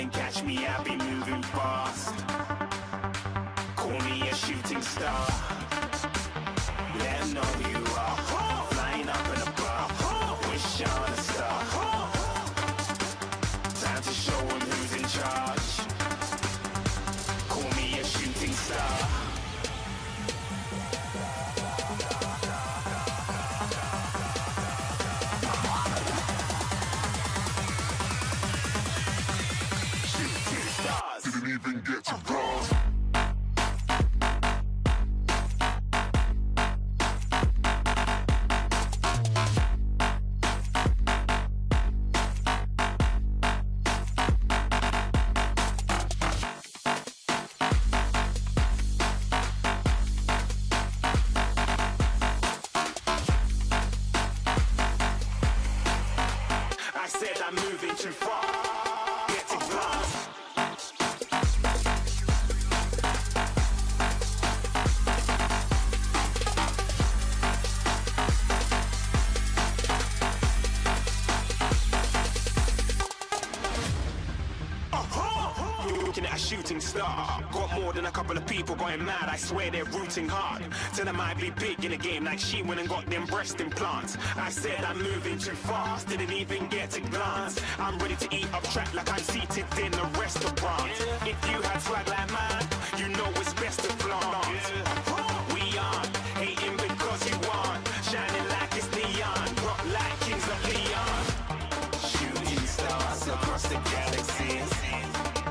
and catch me, I'll be moving fast. Call me a shooting star. Let 'em know who you are. Flying up in a bar. Wish on a star. Time to show 'em who's in charge. Call me a shooting star. Didn't even get to bronze. I said I'm moving too far. Get to bronze. Looking at a shooting star. Got more than a couple of people going mad. I swear they're rooting hard. Tell them I'd be big in the game like she went and got them breast implants. I said I'm moving too fast. Didn't even get a glance. I'm ready to eat up track like I'm seated in a restaurant. If you had swag like mine, you know it's best to flaunt. We aren't hating because you want. Shining like it's neon. Rock like kings of Leon. Shooting stars across the galaxy.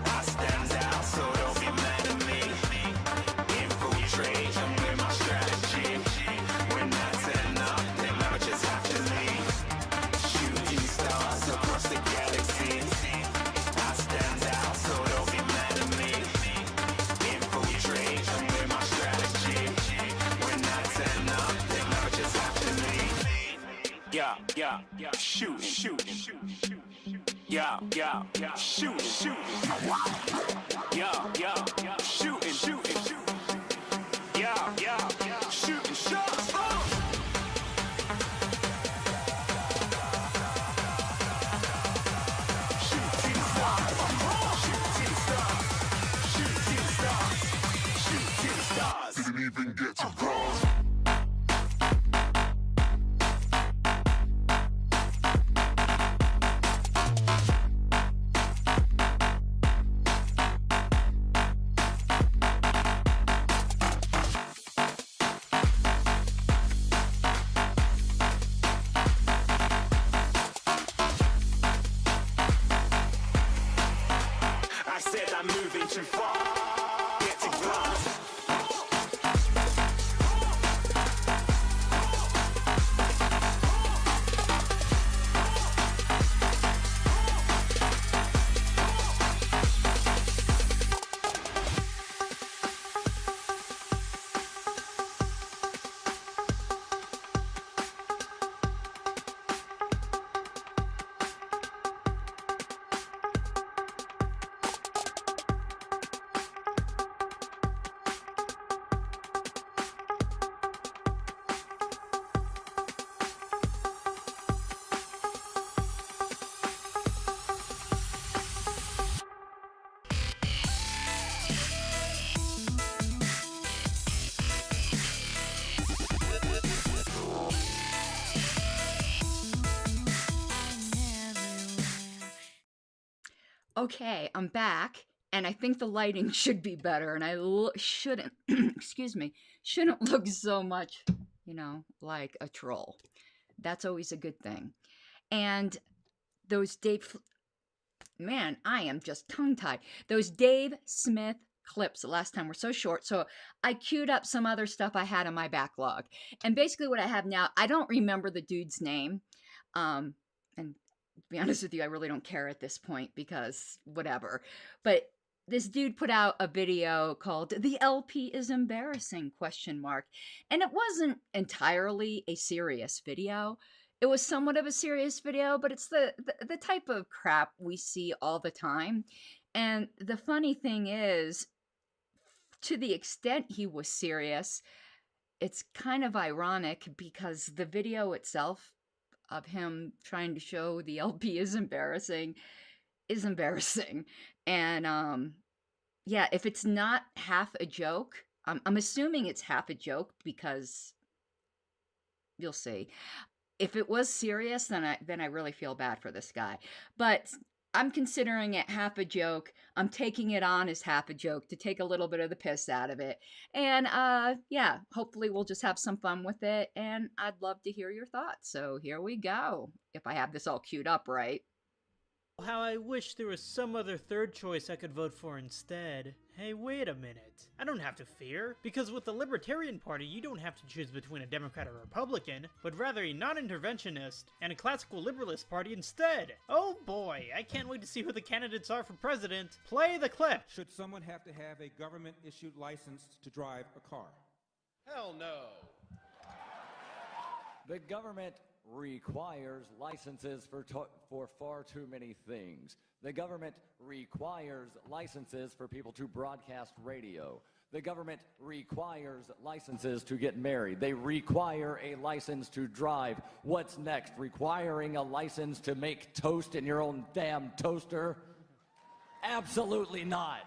I stand out, so don't be mad at me. Infiltrate, I'm with my strategy. When I turn up, then I just have to leave. Shooting stars across the galaxy. I stand out, so don't be mad at me. Infiltrate, I'm with my strategy. When I turn up, then I just have to leave. Yeah, shoot. Yeah, shooting. Yeah, shooting. Yeah, shooting shots. Shooting stars. Didn't even get to bronze. I said I'm moving too far. Get to bronze. Okay, I'm back, and I think the lighting should be better, and I shouldn't, excuse me, shouldn't look so much, like a troll. That's always a good thing. And those man, I am just tongue-tied. Those Dave Smith clips the last time were so short, so I queued up some other stuff I had in my backlog. And basically what I have now, I don't remember the dude's name, and to be honest with you, I really don't care at this point because whatever. But this dude put out a video called "The LP is Embarrassing?" ? And it wasn't entirely a serious video. It was somewhat of a serious video, but it's the type of crap we see all the time. And the funny thing is, to the extent he was serious, it's kind of ironic because the video itself of him trying to show the LP is embarrassing is embarrassing. And yeah, if it's not half a joke, I'm assuming it's half a joke because you'll see. If it was serious, then I really feel bad for this guy. But I'm considering it half a joke. I'm taking it on as half a joke to take a little bit of the piss out of it. And yeah, hopefully we'll just have some fun with it. And I'd love to hear your thoughts. So here we go. If I have this all queued up right. How I wish there was some other third choice I could vote for instead. Hey, wait a minute. I don't have to fear, because with the Libertarian Party you don't have to choose between a Democrat or Republican, but rather a non-interventionist and a classical liberalist party instead. Oh boy, I can't wait to see who the candidates are for president. Play the clip! Should someone have to have a government-issued license to drive a car? Hell no. The government requires licenses for far too many things. The government requires licenses for people to broadcast radio. The government requires licenses to get married. They require a license to drive. What's next? Requiring a license to make toast in your own damn toaster? Absolutely not.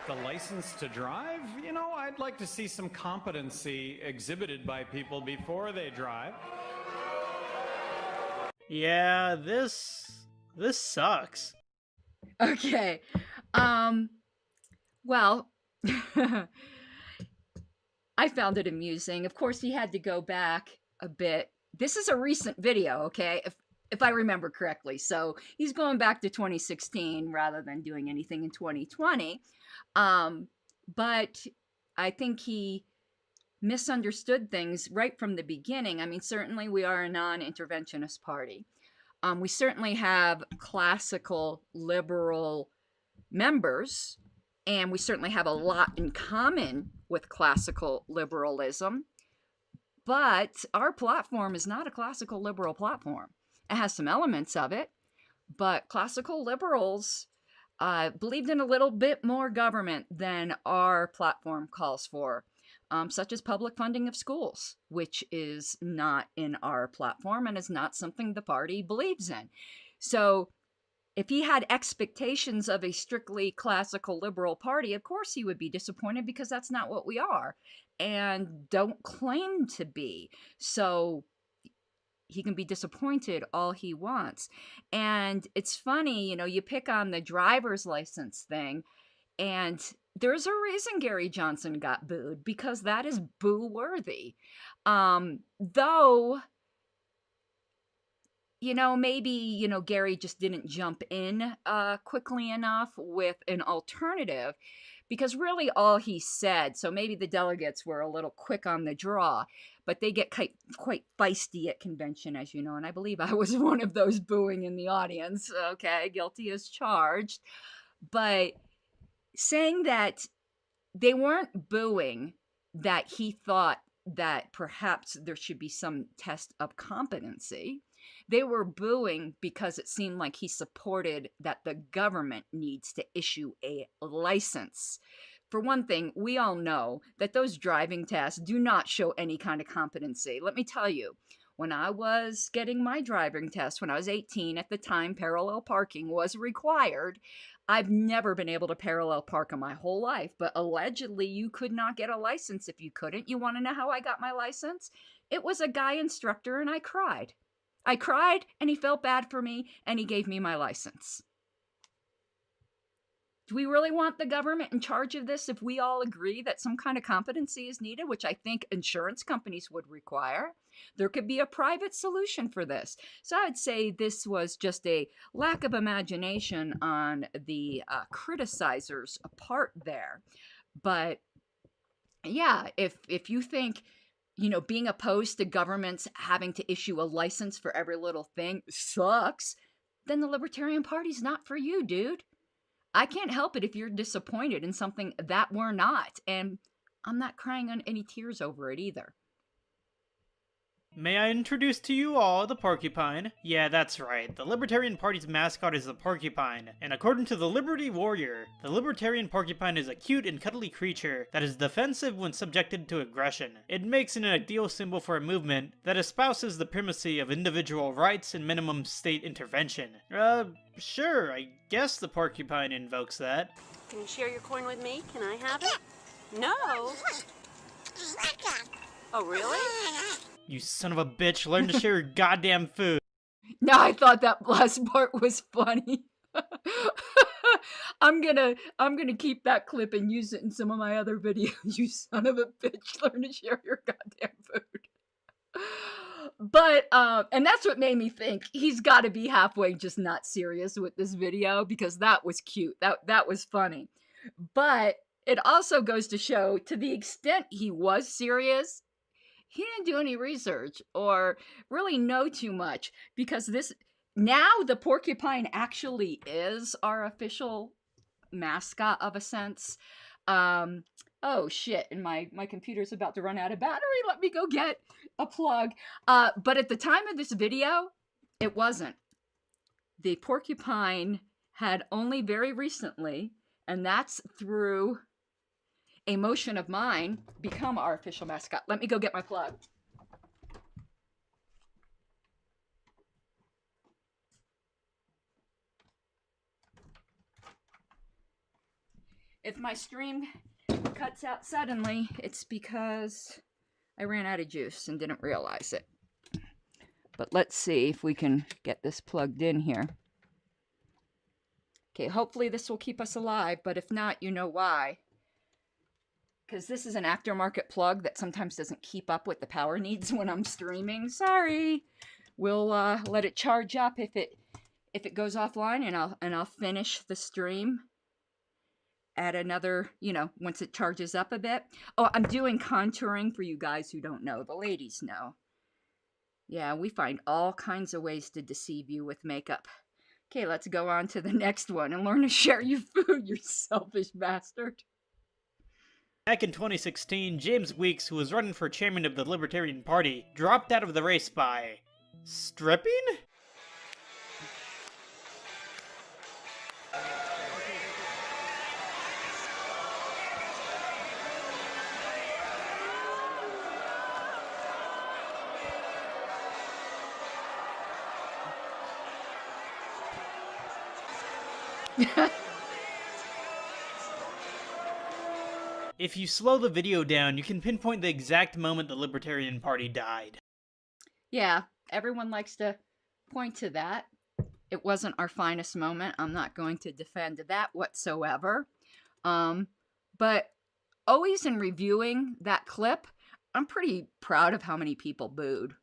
The license to drive? You know, I'd like to see some competency exhibited by people before they drive. Yeah, this sucks. Okay. Well, I found it amusing. Of course, he had to go back a bit. This is a recent video, okay? If I remember correctly. So he's going back to 2016 rather than doing anything in 2020. But I think he misunderstood things right from the beginning. I mean, certainly we are a non-interventionist party. We certainly have classical liberal members, and we certainly have a lot in common with classical liberalism. But our platform is not a classical liberal platform. It has some elements of it, but classical liberals believed in a little bit more government than our platform calls for, such as public funding of schools, which is not in our platform and is not something the party believes in. So if he had expectations of a strictly classical liberal party, of course he would be disappointed because that's not what we are and don't claim to be. So he can be disappointed all he wants. And it's funny, you know, you pick on the driver's license thing, and there's a reason Gary Johnson got booed, because that is boo-worthy. Though, you know, maybe, you know, Gary just didn't jump in quickly enough with an alternative, because really all he said, so maybe the delegates were a little quick on the draw, but they get quite feisty at convention, as you know, and I believe I was one of those booing in the audience. Okay, guilty as charged. But saying that they weren't booing that he thought that perhaps there should be some test of competency. They were booing because it seemed like he supported that the government needs to issue a license. For one thing, we all know that those driving tests do not show any kind of competency. Let me tell you, when I was getting my driving test, when I was 18, at the time parallel parking was required. I've never been able to parallel park in my whole life, but allegedly you could not get a license if you couldn't. You want to know how I got my license? It was a guy instructor, and I cried. I cried, and he felt bad for me, and he gave me my license. Do we really want the government in charge of this if we all agree that some kind of competency is needed, which I think insurance companies would require? There could be a private solution for this. So I'd say this was just a lack of imagination on the criticizers' part there. But yeah, if you think, you know, being opposed to governments having to issue a license for every little thing sucks, then the Libertarian Party's not for you, dude. I can't help it if you're disappointed in something that we're not. And I'm not crying on any tears over it either. May I introduce to you all the porcupine? Yeah, that's right. The Libertarian Party's mascot is the porcupine. And according to the Liberty Warrior, the Libertarian porcupine is a cute and cuddly creature that is defensive when subjected to aggression. It makes an ideal symbol for a movement that espouses the primacy of individual rights and minimum state intervention. Sure, I guess the porcupine invokes that. Can you share your coin with me? Can I have it? No. Oh, really? You son of a bitch, learn to share your goddamn food. No, I thought that last part was funny. I'm gonna keep that clip and use it in some of my other videos. You son of a bitch, learn to share your goddamn food. But and that's what made me think he's got to be halfway just not serious with this video, because that was cute. That was funny. But it also goes to show, to the extent he was serious, he didn't do any research or really know too much, because now the porcupine actually is our official mascot of a sense. Oh shit, and my computer's about to run out of battery. Let me go get a plug. But at the time of this video, it wasn't. The porcupine had only very recently, and that's through a motion of mine, become our official mascot. Let me go get my plug. If my stream cuts out suddenly, it's because I ran out of juice and didn't realize it. But let's see if we can get this plugged in here. Okay, hopefully this will keep us alive, but if not, you know why. Because this is an aftermarket plug that sometimes doesn't keep up with the power needs when I'm streaming. Sorry. We'll let it charge up if it goes offline, and I'll finish the stream at another, once it charges up a bit. Oh, I'm doing contouring for you guys who don't know. The ladies know. Yeah, we find all kinds of ways to deceive you with makeup. Okay, let's go on to the next one and learn to share your food, you selfish bastard. Back in 2016, James Weeks, who was running for chairman of the Libertarian Party, dropped out of the race by stripping? If you slow the video down, you can pinpoint the exact moment the Libertarian Party died. Yeah, everyone likes to point to that. It wasn't our finest moment. I'm not going to defend that whatsoever. But always in reviewing that clip, I'm pretty proud of how many people booed.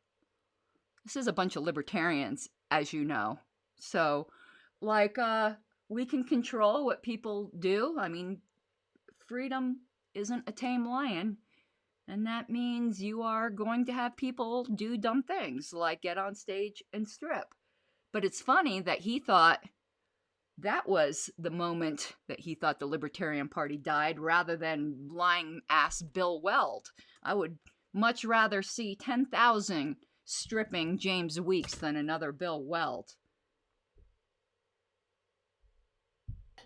This is a bunch of libertarians, as you know. So, we can control what people do. I mean, freedom isn't a tame lion, and that means you are going to have people do dumb things like get on stage and strip. But it's funny that he thought that was the moment that he thought the Libertarian Party died, rather than lying ass Bill Weld. I would much rather see 10,000 stripping James Weeks than another Bill Weld.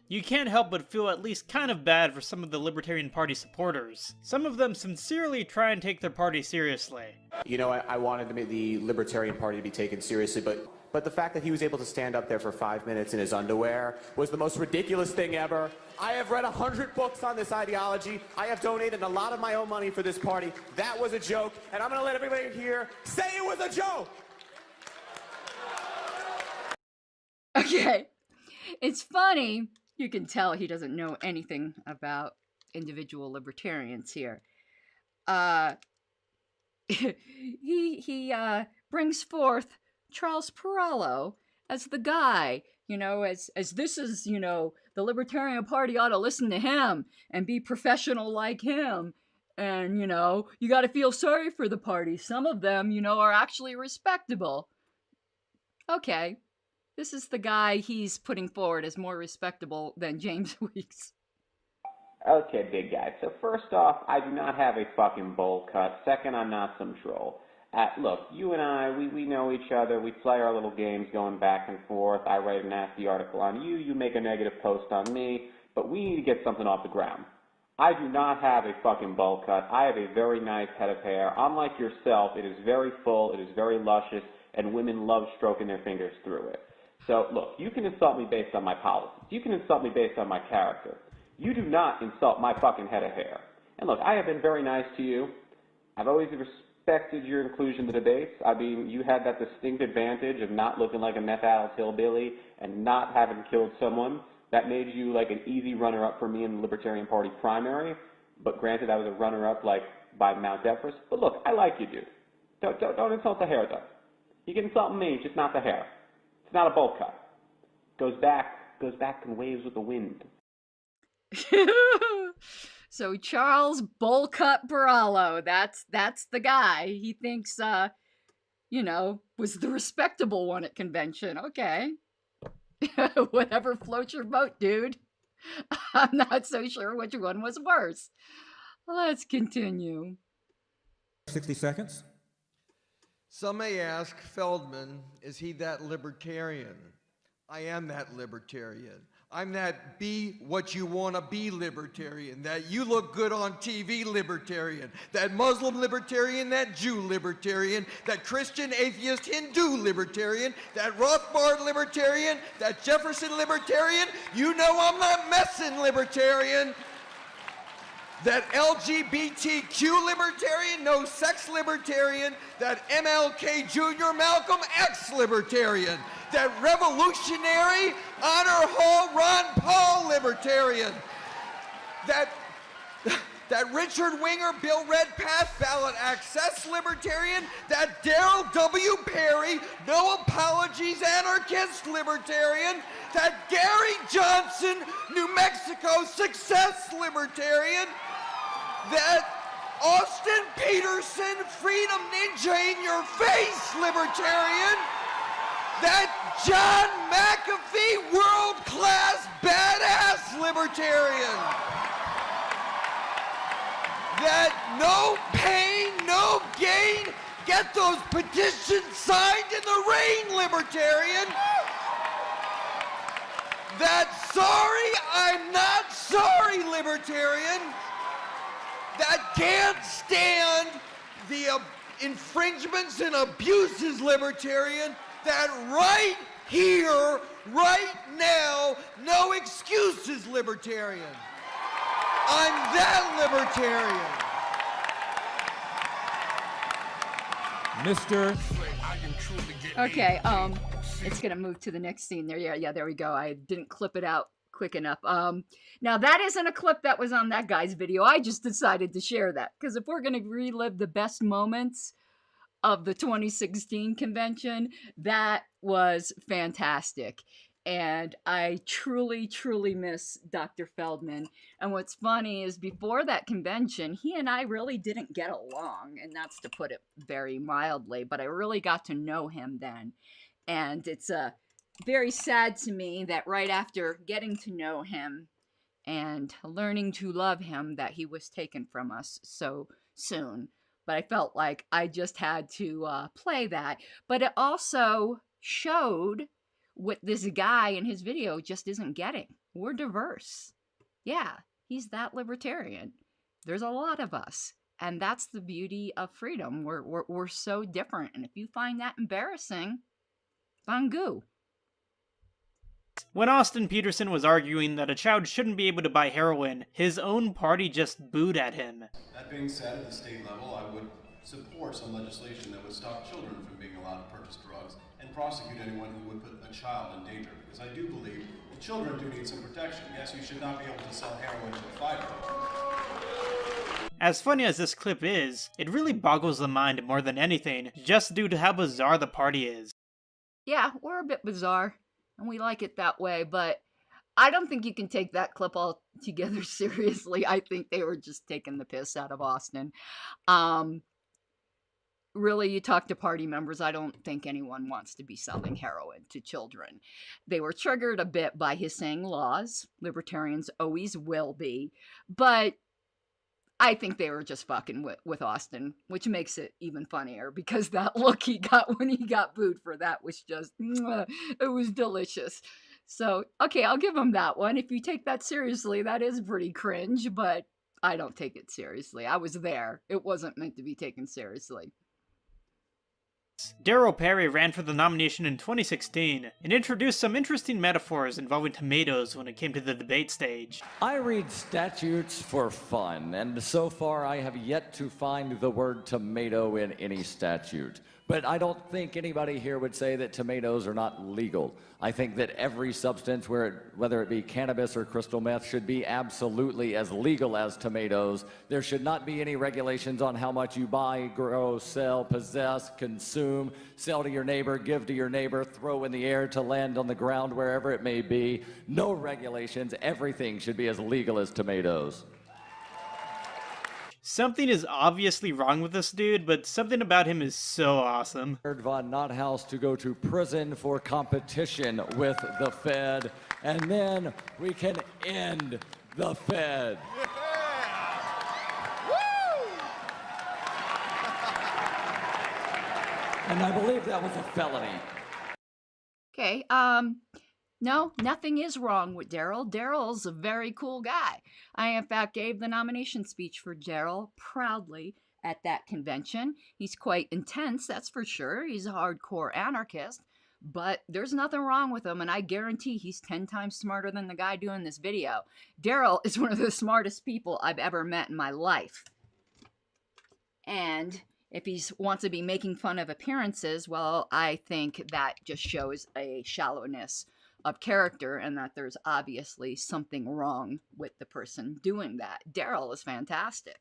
You can't help but feel at least kind of bad for some of the Libertarian Party supporters. Some of them sincerely try and take their party seriously. You know, I wanted the Libertarian Party to be taken seriously, but the fact that he was able to stand up there for 5 minutes in his underwear was the most ridiculous thing ever. I have read 100 books on this ideology. I have donated a lot of my own money for this party. That was a joke, and I'm going to let everybody here say it was a joke! Okay, it's funny. You can tell he doesn't know anything about individual libertarians here. He brings forth Charles Perrello as the guy, as this is, the Libertarian Party ought to listen to him and be professional like him. And, you got to feel sorry for the party. Some of them, are actually respectable. Okay. This is the guy he's putting forward as more respectable than James Weeks. Okay, big guy. So first off, I do not have a fucking bowl cut. Second, I'm not some troll. Look, you and I, we know each other. We play our little games going back and forth. I write a nasty article on you. You make a negative post on me. But we need to get something off the ground. I do not have a fucking bowl cut. I have a very nice head of hair. Unlike yourself, it is very full, it is very luscious, and women love stroking their fingers through it. So, look, you can insult me based on my policies. You can insult me based on my character. You do not insult my fucking head of hair. And look, I have been very nice to you. I've always respected your inclusion in the debates. I mean, you had that distinct advantage of not looking like a meth-addled hillbilly and not having killed someone. That made you like an easy runner-up for me in the Libertarian Party primary. But granted, I was a runner-up like by Mount Everest. But look, I like you, dude. Don't insult the hair, though. You can insult me, just not the hair. It's not a bowl cut. Goes back and waves with the wind. So Charles Bullcut Barallo, that's the guy. He thinks, was the respectable one at convention. Okay. Whatever floats your boat, dude. I'm not so sure which one was worse. Let's continue. 60 seconds. Some may ask, Feldman, is he that libertarian? I am that libertarian. I'm that be what you want to be libertarian, that you look good on TV libertarian, that Muslim libertarian, that Jew libertarian, that Christian, atheist, Hindu libertarian, that Rothbard libertarian, that Jefferson libertarian. You know I'm not messing libertarian. That LGBTQ libertarian, no sex libertarian, that MLK Jr. Malcolm X libertarian, that revolutionary honor hall Ron Paul libertarian, that Richard Winger Bill Redpath ballot access libertarian, that Darrell W. Perry no apologies anarchist libertarian, that Gary Johnson New Mexico success libertarian, that Austin Peterson freedom ninja in your face libertarian, that John McAfee world-class badass libertarian, that no pain, no gain, get those petitions signed in the rain libertarian, that sorry I'm not sorry libertarian, that can't stand the infringements and abuses libertarian, that right here, right now, no excuses libertarian. I'm that libertarian. Okay, it's gonna move to the next scene there. Yeah, there we go. I didn't clip it out quick enough. Now that isn't a clip that was on that guy's video. I just decided to share that because if we're gonna relive the best moments of the 2016 convention, that was fantastic. And I truly, truly miss Dr. Feldman. And what's funny is before that convention, he and I really didn't get along, and that's to put it very mildly, but I really got to know him then. And it's very sad to me that right after getting to know him and learning to love him, that he was taken from us so soon. But I felt like I just had to play that. But it also showed what this guy in his video just isn't getting. We're diverse. Yeah, he's that libertarian. There's a lot of us. And that's the beauty of freedom. We're so different. And if you find that embarrassing, Bangu. When Austin Peterson was arguing that a child shouldn't be able to buy heroin, his own party just booed at him. That being said, at the state level, I would support some legislation that would stop children from being allowed to purchase drugs and prosecute anyone who would put a child in danger. Because I do believe that children do need some protection. Yes, you should not be able to sell heroin to a 5-year-old. As funny as this clip is, it really boggles the mind more than anything, just due to how bizarre the party is. Yeah, we're a bit bizarre, and we like it that way, but I don't think you can take that clip altogether seriously. I think they were just taking the piss out of Austin. Really, you talk to party members, I don't think anyone wants to be selling heroin to children. They were triggered a bit by his saying laws. Libertarians always will be. But I think they were just fucking with Austin, which makes it even funnier because that look he got when he got booed for that was just, it was delicious. So, okay, I'll give him that one. If you take that seriously, that is pretty cringe, but I don't take it seriously. I was there. It wasn't meant to be taken seriously. Daryl Perry ran for the nomination in 2016 and introduced some interesting metaphors involving tomatoes when it came to the debate stage. I read statutes for fun, and so far I have yet to find the word tomato in any statute. But I don't think anybody here would say that tomatoes are not legal. I think that every substance, whether it be cannabis or crystal meth, should be absolutely as legal as tomatoes. There should not be any regulations on how much you buy, grow, sell, possess, consume, sell to your neighbor, give to your neighbor, throw in the air to land on the ground, wherever it may be. No regulations. Everything should be as legal as tomatoes. Something is obviously wrong with this dude, but something about him is so awesome. Von Nothouse to go to prison for competition with the Fed, and then we can end the Fed. And I believe that was a felony. Okay, no, nothing is wrong with Daryl. Daryl's a very cool guy. I, in fact, gave the nomination speech for Daryl proudly at that convention. He's quite intense, that's for sure. He's a hardcore anarchist, but there's nothing wrong with him, and I guarantee he's 10 times smarter than the guy doing this video. Daryl is one of the smartest people I've ever met in my life. And if he wants to be making fun of appearances, well, I think that just shows a shallowness of character and that there's obviously something wrong with the person doing that. Daryl is fantastic.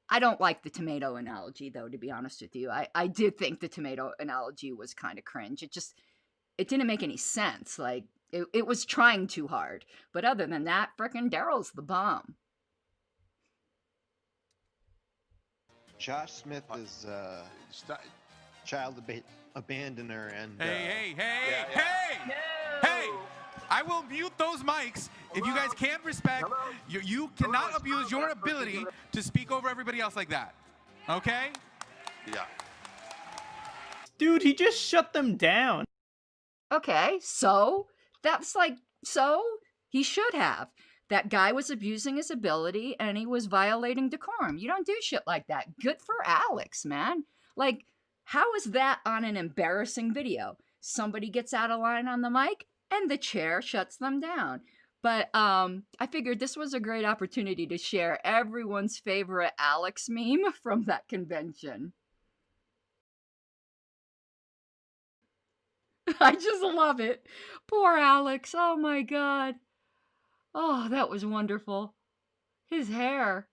I don't like the tomato analogy, though, to be honest with you. I did think the tomato analogy was kind of cringe. It didn't make any sense. Like, it was trying too hard. But other than that, frickin' Daryl's the bomb. Josh Smith is child abandoner and Hey! No. Hey! I will mute those mics if you guys can't respect. You cannot abuse your ability to speak over everybody else like that. Okay? Yeah. Dude, he just shut them down. Okay, so that's like, so he should have. That guy was abusing his ability and he was violating decorum. You don't do shit like that. Good for Alex, man. Like, how is that on an embarrassing video? Somebody gets out of line on the mic and the chair shuts them down. But I figured this was a great opportunity to share everyone's favorite Alex meme from that convention. I just love it. Poor Alex. Oh my God. Oh, that was wonderful. His hair,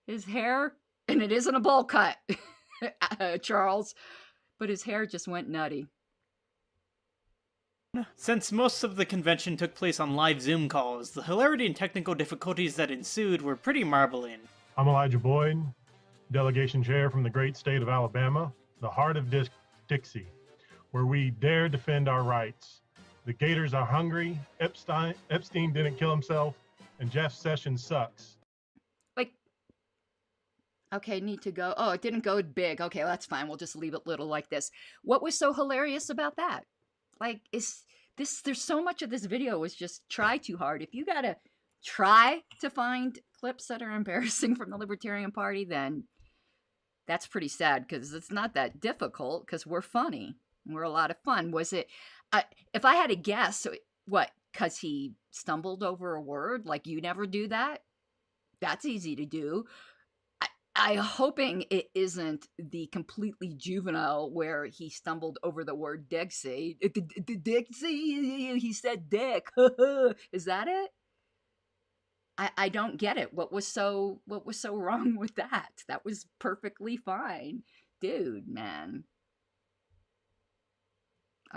and it isn't a bowl cut, Charles, but his hair just went nutty. Since most of the convention took place on live Zoom calls, the hilarity and technical difficulties that ensued were pretty marbling. I'm Elijah Boyd, delegation chair from the great state of Alabama, the heart of Dixie, where we dare defend our rights. The Gators are hungry, Epstein didn't kill himself, and Jeff Sessions sucks. Like, okay, need to go. Oh, it didn't go big. Okay, that's fine. We'll just leave it little like this. What was so hilarious about that? Like, there's so much of this video was just try too hard. If you gotta try to find clips that are embarrassing from the Libertarian Party, then that's pretty sad, because it's not that difficult, because we're funny. We're a lot of fun. Was it, if I had to guess, what, because he stumbled over a word? Like, you never do that? That's easy to do. I'm hoping it isn't the completely juvenile where he stumbled over the word Dixie. Dixie, he said dick. Is that it? I don't get it. What was so wrong with that? That was perfectly fine. Dude, man.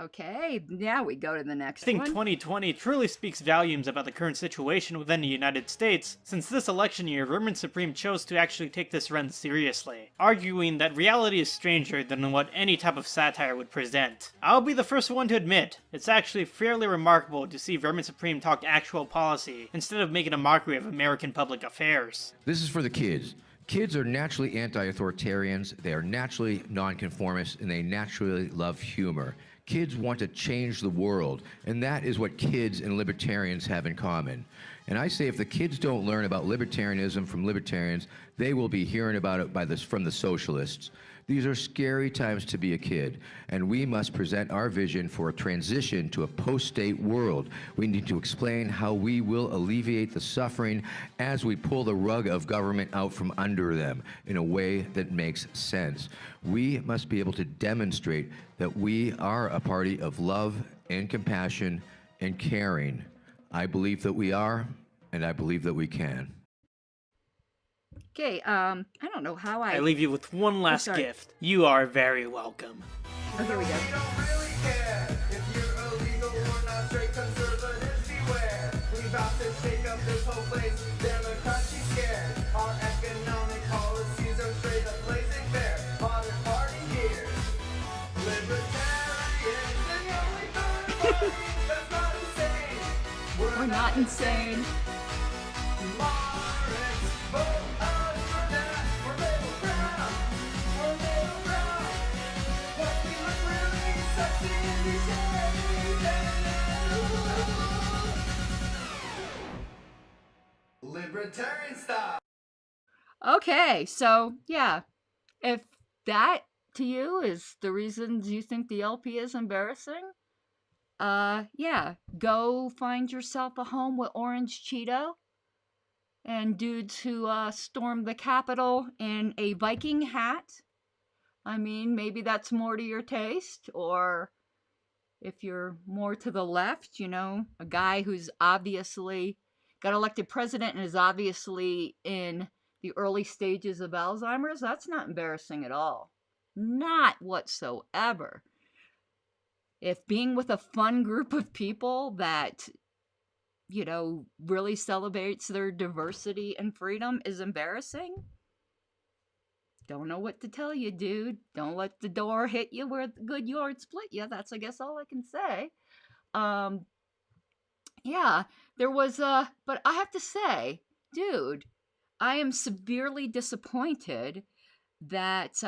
Okay, now we go to the next I think one. 2020 truly speaks volumes about the current situation within the United States, since this election year, Vermin Supreme chose to actually take this run seriously, arguing that reality is stranger than what any type of satire would present. I'll be the first one to admit, it's actually fairly remarkable to see Vermin Supreme talk actual policy, instead of making a mockery of American public affairs. This is for the kids. Kids are naturally anti-authoritarians, they are naturally nonconformists, and they naturally love humor. Kids want to change the world, and that is what kids and libertarians have in common. And I say if the kids don't learn about libertarianism from libertarians, they will be hearing about it from the socialists. These are scary times to be a kid, and we must present our vision for a transition to a post-state world. We need to explain how we will alleviate the suffering as we pull the rug of government out from under them in a way that makes sense. We must be able to demonstrate that we are a party of love and compassion and caring. I believe that we are, and I believe that we can. Okay, I don't know how I leave you with one last gift. You are very welcome. Oh, here we go. We're not insane. Libertarian style. Okay, so yeah, if that to you is the reasons you think the LP is embarrassing, yeah, go find yourself a home with Orange Cheeto and dudes who stormed the Capitol in a Viking hat. I mean, maybe that's more to your taste, or if you're more to the left, you know, a guy who's obviously got elected president and is obviously in the early stages of Alzheimer's, that's not embarrassing at all. Not whatsoever. If being with a fun group of people that, you know, really celebrates their diversity and freedom is embarrassing, don't know what to tell you, dude. Don't let the door hit you where the good yard split you. That's, I guess, all I can say. Yeah, there was but I have to say, dude, I am severely disappointed that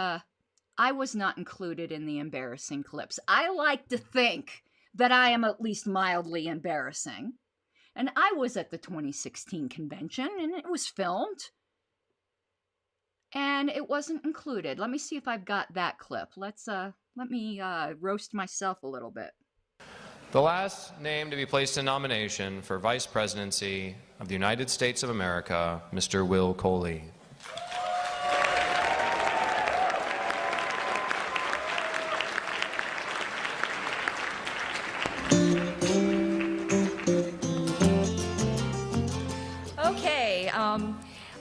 I was not included in the embarrassing clips. I like to think that I am at least mildly embarrassing. And I was at the 2016 convention, and it was filmed. And it wasn't included. Let me see if I've got that clip. Let me roast myself a little bit. The last name to be placed in nomination for Vice Presidency of the United States of America, Mr. Will Coley. Okay,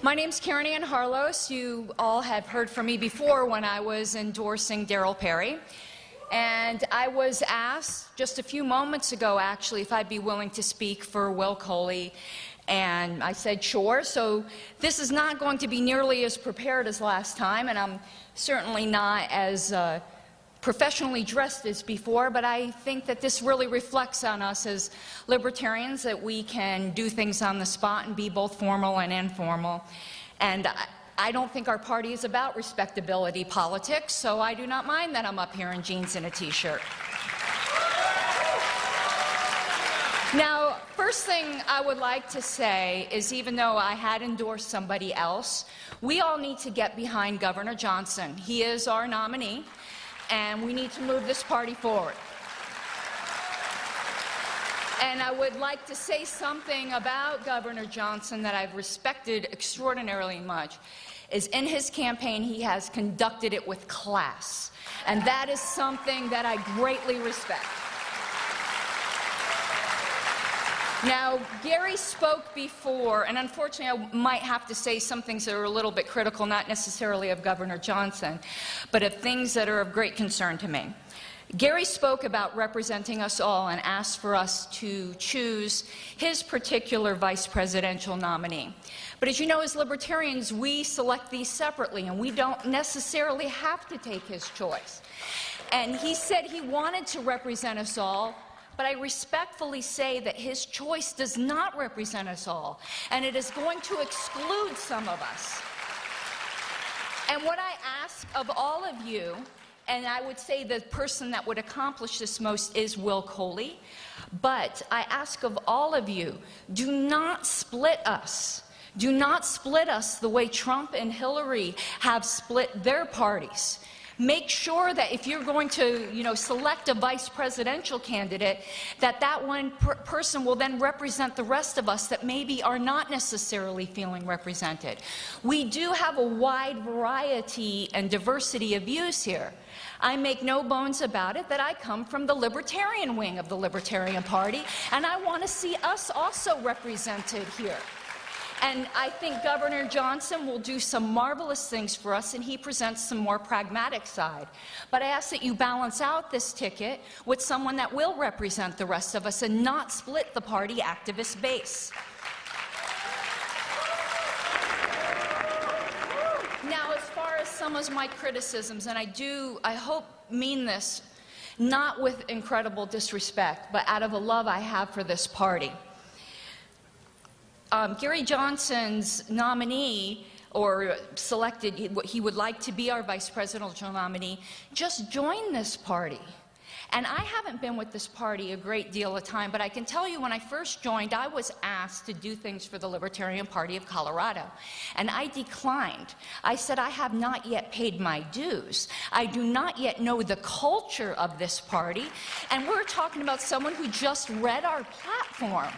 my name's Karen Ann Harlos. You all have heard from me before when I was endorsing Darryl Perry. And I was asked just a few moments ago, actually, if I'd be willing to speak for Will Coley. And I said, sure. So this is not going to be nearly as prepared as last time, and I'm certainly not as professionally dressed as before, but I think that this really reflects on us as libertarians, that we can do things on the spot and be both formal and informal. And I don't think our party is about respectability politics, so I do not mind that I'm up here in jeans and a t-shirt. Now, first thing I would like to say is, even though I had endorsed somebody else, we all need to get behind Governor Johnson. He is our nominee, and we need to move this party forward. And I would like to say something about Governor Johnson that I've respected extraordinarily much, is in his campaign he has conducted it with class. And that is something that I greatly respect. Now, Gary spoke before, and unfortunately I might have to say some things that are a little bit critical, not necessarily of Governor Johnson, but of things that are of great concern to me. Gary spoke about representing us all and asked for us to choose his particular vice presidential nominee. But as you know, as libertarians, we select these separately, and we don't necessarily have to take his choice. And he said he wanted to represent us all, but I respectfully say that his choice does not represent us all, and it is going to exclude some of us. And what I ask of all of you, and I would say the person that would accomplish this most is Will Coley, but I ask of all of you, do not split us. Do not split us the way Trump and Hillary have split their parties. Make sure that if you're going to, select a vice presidential candidate, that one person will then represent the rest of us that maybe are not necessarily feeling represented. We do have a wide variety and diversity of views here. I make no bones about it that I come from the libertarian wing of the Libertarian Party, and I want to see us also represented here. And I think Governor Johnson will do some marvelous things for us, and he presents some more pragmatic side. But I ask that you balance out this ticket with someone that will represent the rest of us and not split the party activist base. Now, as far as some of my criticisms, and I hope mean this not with incredible disrespect, but out of a love I have for this party. Gary Johnson's nominee, or selected, he would like to be our vice presidential nominee, just joined this party. And I haven't been with this party a great deal of time, but I can tell you when I first joined, I was asked to do things for the Libertarian Party of Colorado. And I declined. I said, I have not yet paid my dues. I do not yet know the culture of this party. And we're talking about someone who just read our platform.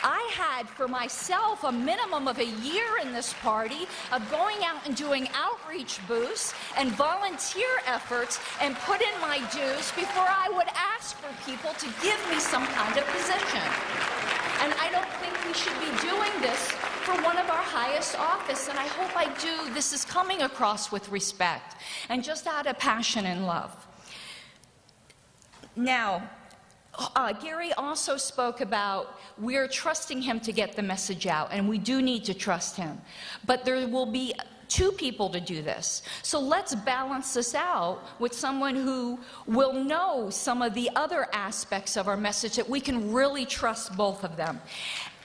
I had for myself a minimum of a year in this party of going out and doing outreach booths and volunteer efforts and put in my dues before I would ask for people to give me some kind of position. And I don't think we should be doing this for one of our highest office, and I hope I do. This is coming across with respect and just out of passion and love. Now, Gary also spoke about we're trusting him to get the message out, and we do need to trust him. But there will be two people to do this. So let's balance this out with someone who will know some of the other aspects of our message that we can really trust both of them.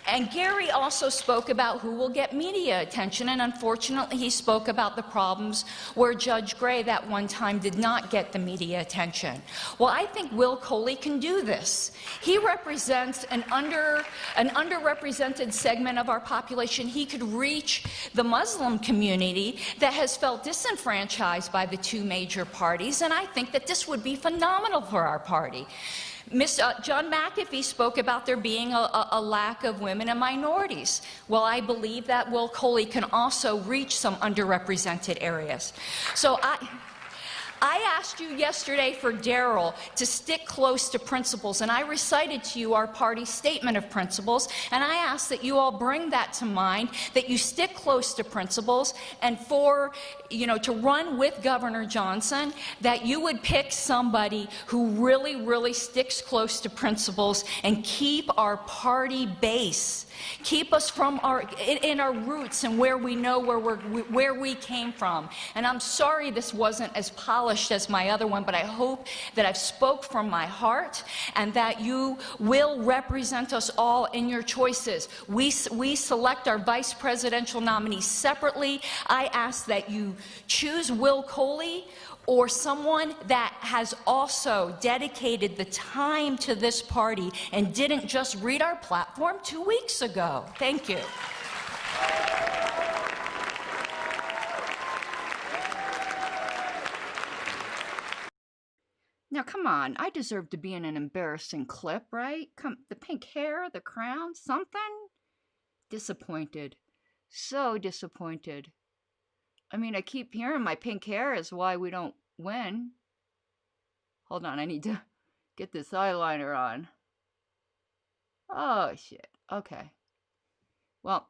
And Gary also spoke about who will get media attention, and unfortunately he spoke about the problems where Judge Gray that one time did not get the media attention. Well, I think Will Coley can do this. He represents an underrepresented segment of our population. He could reach the Muslim community that has felt disenfranchised by the two major parties, and I think that this would be phenomenal for our party. John McAfee spoke about there being a lack of women and minorities. Well, I believe that Will Coley can also reach some underrepresented areas. So I asked you yesterday for Darrell to stick close to principles, and I recited to you our party's statement of principles, and I ask that you all bring that to mind, that you stick close to principles, and to run with Governor Johnson, that you would pick somebody who really, really sticks close to principles and keep our party base. Keep us in our roots and where we know where we came from. And I'm sorry this wasn't as polished as my other one, but I hope that I've spoke from my heart and that you will represent us all in your choices. We select our vice presidential nominees separately. I ask that you choose Will Coley or someone that has also dedicated the time to this party and didn't just read our platform 2 weeks ago. Thank you. Now, come on. I deserve to be in an embarrassing clip, right? The pink hair, the crown, something? Disappointed. So disappointed. I mean, I keep hearing my pink hair is why we don't win. Hold on, I need to get this eyeliner on. Oh, shit. Okay. Well,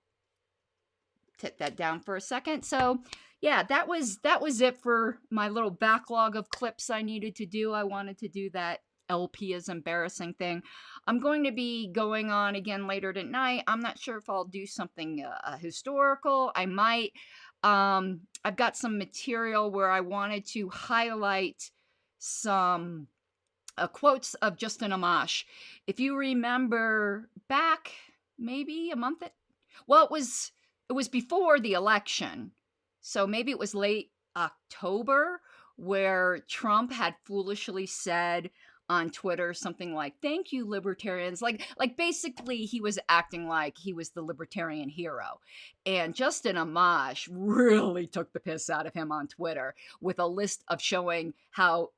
take that down for a second. So, yeah, that was it for my little backlog of clips I needed to do. I wanted to do that LP is embarrassing thing. I'm going to be going on again later tonight. I'm not sure if I'll do something historical. I might. I've got some material where I wanted to highlight some quotes of Justin Amash. If you remember back maybe a month, well, it was before the election. So maybe it was late October where Trump had foolishly said on Twitter something like, "Thank you, libertarians." Like basically he was acting like he was the libertarian hero. And Justin Amash really took the piss out of him on Twitter with a list of showing how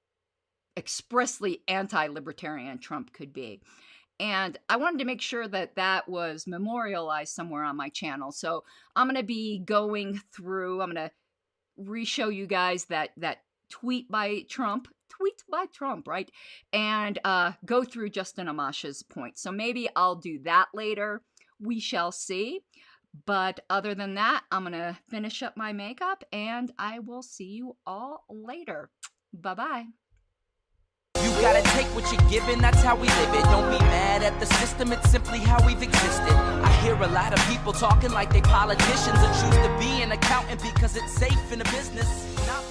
expressly anti-libertarian Trump could be. And I wanted to make sure that that was memorialized somewhere on my channel. So I'm going to be going through, I'm going to re-show you guys that tweet by Trump, right? And go through Justin Amash's points. So maybe I'll do that later. We shall see. But other than that, I'm going to finish up my makeup and I will see you all later. Bye-bye. You gotta take what you're given, that's how we live it. Don't be mad at the system, it's simply how we've existed. I hear a lot of people talking like they politicians and choose to be an accountant because it's safe in the business. Not